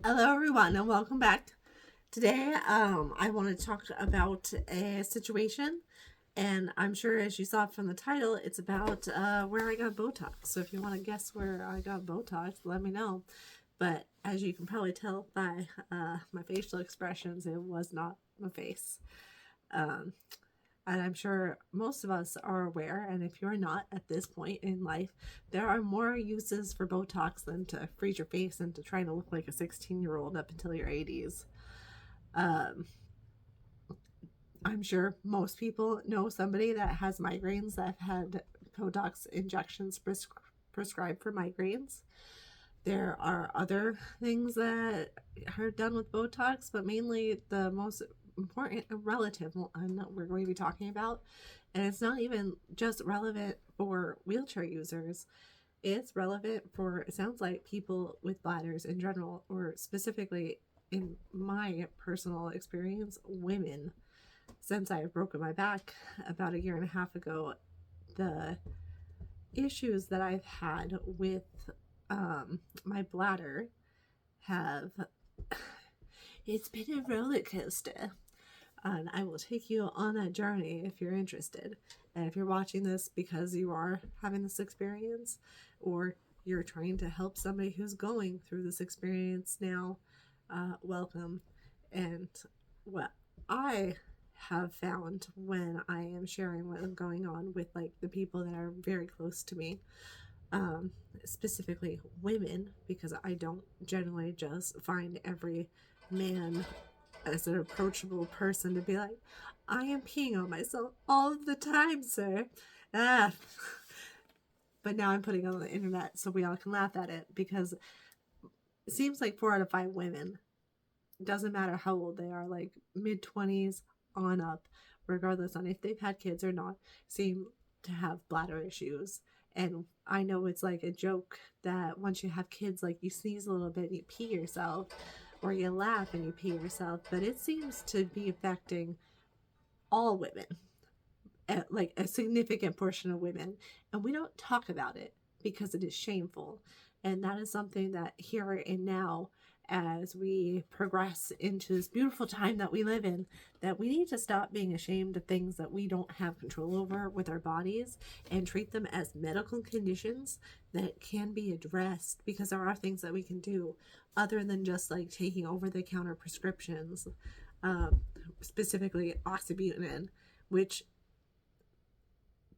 Hello, everyone, and welcome back. Today, I want to talk about a situation, and I'm sure, as you saw from the title, it's about where I got Botox. So, if you want to guess where I got Botox, let me know. But as you can probably tell by my facial expressions, it was not my face. Um, and I'm sure most of us are aware, and if you're not at this point in life, there are more uses for Botox than to freeze your face and to try to look like a 16-year-old up until your 80s. Um, I'm sure most people know somebody that has migraines that have had Botox injections prescribed for migraines. There are other things that are done with Botox, but mainly the most important and relative one that we're going to be talking about. And it's not even just relevant for wheelchair users, it's relevant for, it sounds like, people with bladders in general, or specifically, in my personal experience, women. Since I have broken my back about a year and a half ago, the issues that I've had with my bladder have it's been a roller coaster, and I will take you on that journey if you're interested. And if you're watching this because you are having this experience, or you're trying to help somebody who's going through this experience now, welcome. And what I have found when I am sharing what is going on with like the people that are very close to me, um, specifically women, because I don't generally just find every man as an approachable person to be like, I am peeing on myself all the time, sir. Ah. But now I'm putting it on the internet so we all can laugh at it, because it seems like 4 out of 5 women, doesn't matter how old they are, like mid 20s on up, regardless on if they've had kids or not, seem to have bladder issues. And I know it's like a joke that once you have kids, like you sneeze a little bit and you pee yourself, or you laugh and you pee yourself, but it seems to be affecting all women, like a significant portion of women. And we don't talk about it because it is shameful. And that is something that here and now, as we progress into this beautiful time that we live in, that we need to stop being ashamed of things that we don't have control over with our bodies, and treat them as medical conditions that can be addressed, because there are things that we can do other than just like taking over the counter prescriptions, um, specifically oxybutynin, which,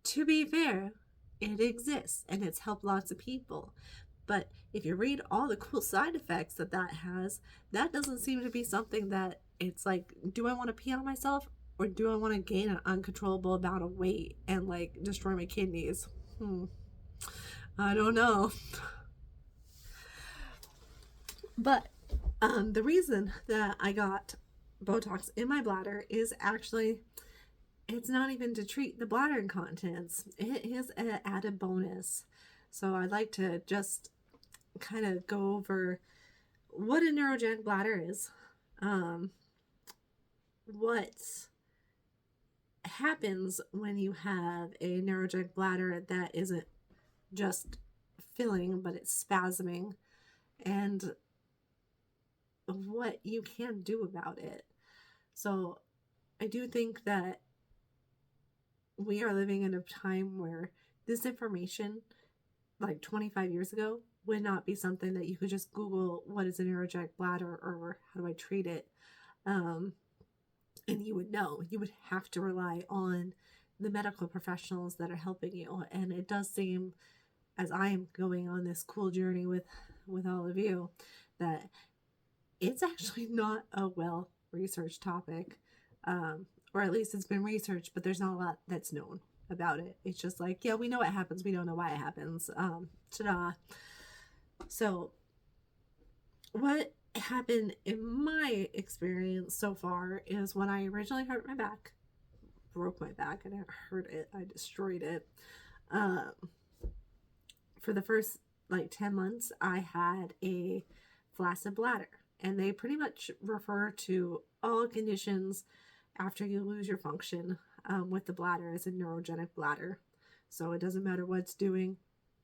to be fair, it exists and it's helped lots of people. But if you read all the cool side effects that that has, that doesn't seem to be something that it's like, do I want to pee on myself, or do I want to gain an uncontrollable amount of weight and like destroy my kidneys? I don't know. But the reason that I got Botox in my bladder is actually, it's not even to treat the bladder incontinence. It is an added bonus. So I'd like to just kind of go over what a neurogenic bladder is, um, what happens when you have a neurogenic bladder that isn't just filling, but it's spasming, and what you can do about it. So I do think that we are living in a time where this information, like 25 years ago, would not be something that you could just Google what is a neurogenic bladder or how do I treat it, um, and you would know. You would have to rely on the medical professionals that are helping you. And it does seem, as I am going on this cool journey with all of you, that it's actually not a well researched topic, or at least it's been researched, but there's not a lot that's known about it. It's just like, yeah, we know what happens, we don't know why it happens. Ta-da. So what happened in my experience so far is, when I originally hurt my back, broke my back, I didn't hurt it, I destroyed it. Um, for the first like 10 months, I had a flaccid bladder, and they pretty much refer to all conditions after you lose your function with the bladder as a neurogenic bladder. So it doesn't matter what it's doing,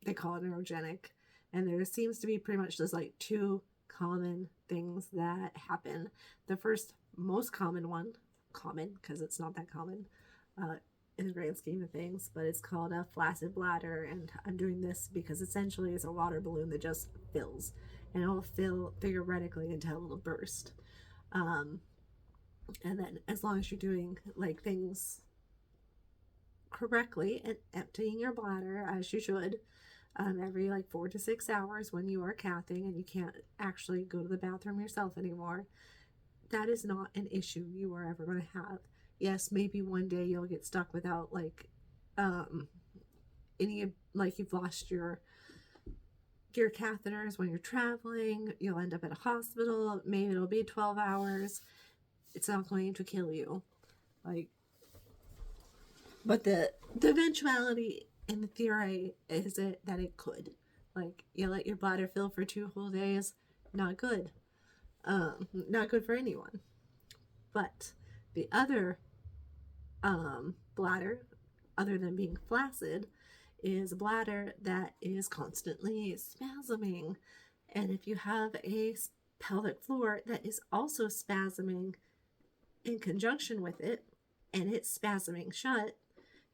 they call it neurogenic. And there seems to be pretty much just like two common things that happen. The first most common one, common because it's not that common in the grand scheme of things, but it's called a flaccid bladder. And I'm doing this because essentially it's a water balloon that just fills, and it'll fill theoretically until it'll burst. Um, and then as long as you're doing like things correctly and emptying your bladder as you should, every like 4 to 6 hours when you are cathing and you can't actually go to the bathroom yourself anymore, that is not an issue you are ever going to have. Yes, maybe one day you'll get stuck without like any, like you've lost your catheters when you're traveling. You'll end up at a hospital. Maybe it'll be 12 hours. It's not going to kill you. Like, but the eventuality in the theory is that it could. Like, you let your bladder fill for 2 whole days, not good. Not good for anyone. But the other bladder, other than being flaccid, is a bladder that is constantly spasming. And if you have a pelvic floor that is also spasming in conjunction with it, and it's spasming shut,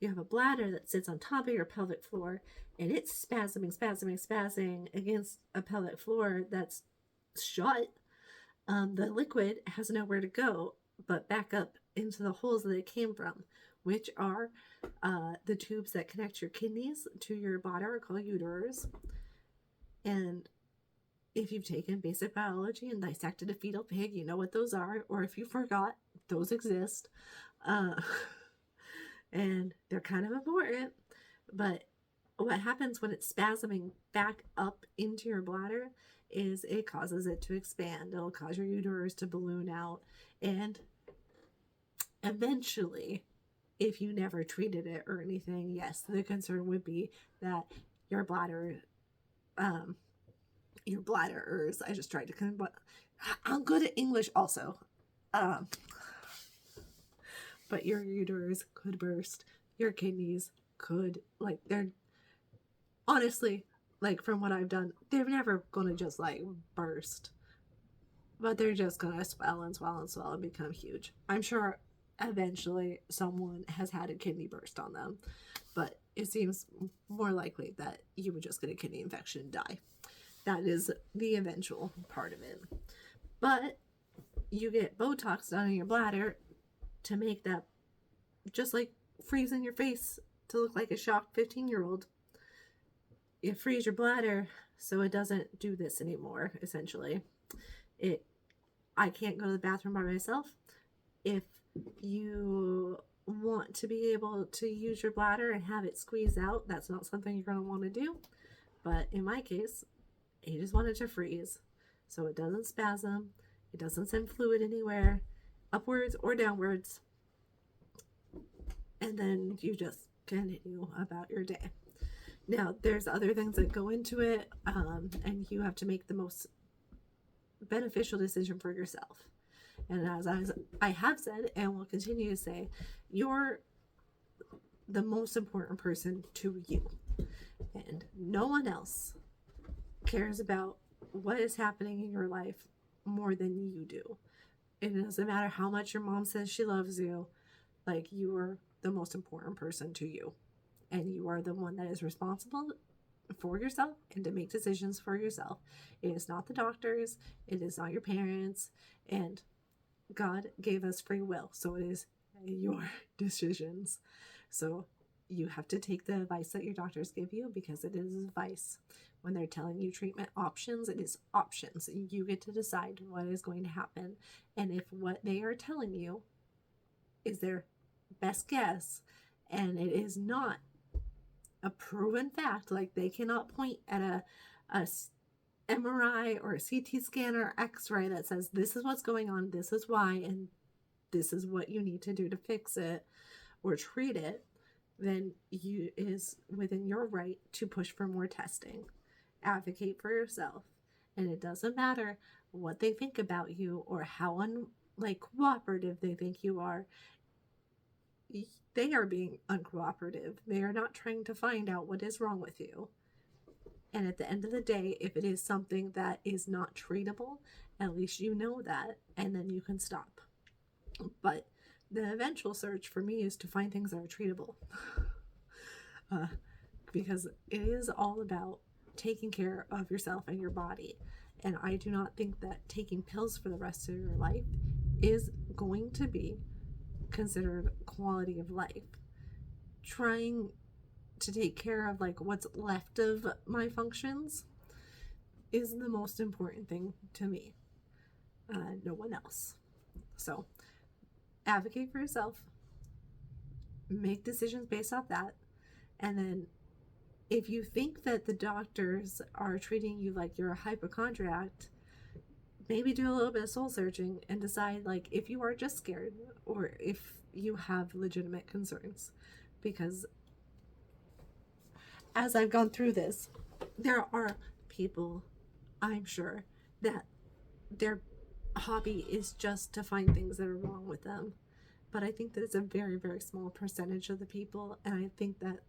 you have a bladder that sits on top of your pelvic floor, and it's spasming against a pelvic floor that's shut. The liquid has nowhere to go but back up into the holes that it came from, which are the tubes that connect your kidneys to your bladder, are called ureters. And if you've taken basic biology and dissected a fetal pig, you know what those are. Or if you forgot, those exist. And they're kind of important. But what happens when it's spasming back up into your bladder is it causes it to expand. It'll cause your uterus to balloon out. And eventually, if you never treated it or anything, yes, the concern would be that your bladders, I just tried to I'm good at English also. But your uterus could burst. Your kidneys could, like, they're honestly, like, from what I've done, they're never gonna just like burst, but they're just gonna swell and become huge. I'm sure eventually someone has had a kidney burst on them, but it seems more likely that you would just get a kidney infection and die. That is the eventual part of it. But you get Botox done in your bladder to make that, just like freezing your face to look like a shocked 15-year-old. You freeze your bladder so it doesn't do this anymore, essentially. I can't go to the bathroom by myself. If you want to be able to use your bladder and have it squeeze out, that's not something you're going to want to do. But in my case, I just want it to freeze so it doesn't spasm, it doesn't send fluid anywhere, upwards or downwards, and then you just continue about your day. Now, there's other things that go into it, and you have to make the most beneficial decision for yourself. And as I have said and will continue to say, you're the most important person to you. And no one else cares about what is happening in your life more than you do. It doesn't matter how much your mom says she loves you, like, you are the most important person to you. And you are the one that is responsible for yourself and to make decisions for yourself. It is not the doctors. It is not your parents. And God gave us free will. So it is your decisions. So you have to take the advice that your doctors give you, because it is advice. When they're telling you treatment options, it is options. You get to decide what is going to happen. And if what they are telling you is their best guess, and it is not a proven fact, like they cannot point at a MRI or a CT scan or X-ray that says this is what's going on, this is why, and this is what you need to do to fix it or treat it, then it is within your right to push for more testing. Advocate for yourself. And it doesn't matter what they think about you or how cooperative they think you are. They are being uncooperative. They are not trying to find out what is wrong with you. And at the end of the day, if it is something that is not treatable, at least you know that, and then you can stop. But the eventual search for me is to find things that are treatable. Because it is all about taking care of yourself and your body. And I do not think that taking pills for the rest of your life is going to be considered quality of life. Trying to take care of like what's left of my functions is the most important thing to me. No one else. So advocate for yourself, make decisions based off that, and then if you think that the doctors are treating you like you're a hypochondriac, maybe do a little bit of soul searching and decide like if you are just scared or if you have legitimate concerns. Because as I've gone through this, there are people, I'm sure, that their hobby is just to find things that are wrong with them. But I think that it's a very, very small percentage of the people, and I think that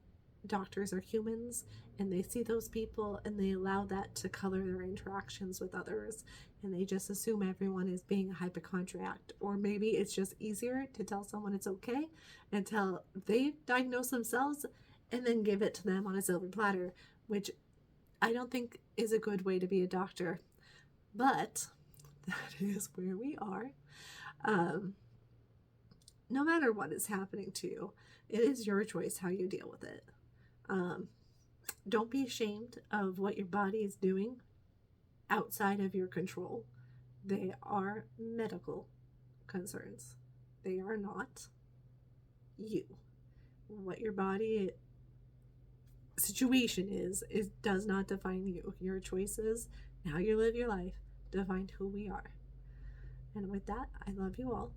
doctors are humans and they see those people and they allow that to color their interactions with others, and they just assume everyone is being a hypochondriac. Or maybe it's just easier to tell someone it's okay until they diagnose themselves and then give it to them on a silver platter, which I don't think is a good way to be a doctor. But that is where we are. No matter what is happening to you, it is your choice how you deal with it. Don't be ashamed of what your body is doing outside of your control. They are medical concerns. They are not you. What your body situation is does not define you. Your choices and how you live your life define who we are. And with that, I love you all.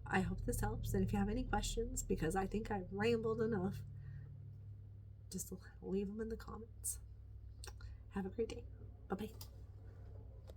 I hope this helps. And if you have any questions, because I think I've rambled enough, just leave them in the comments. Have a great day. Bye-bye.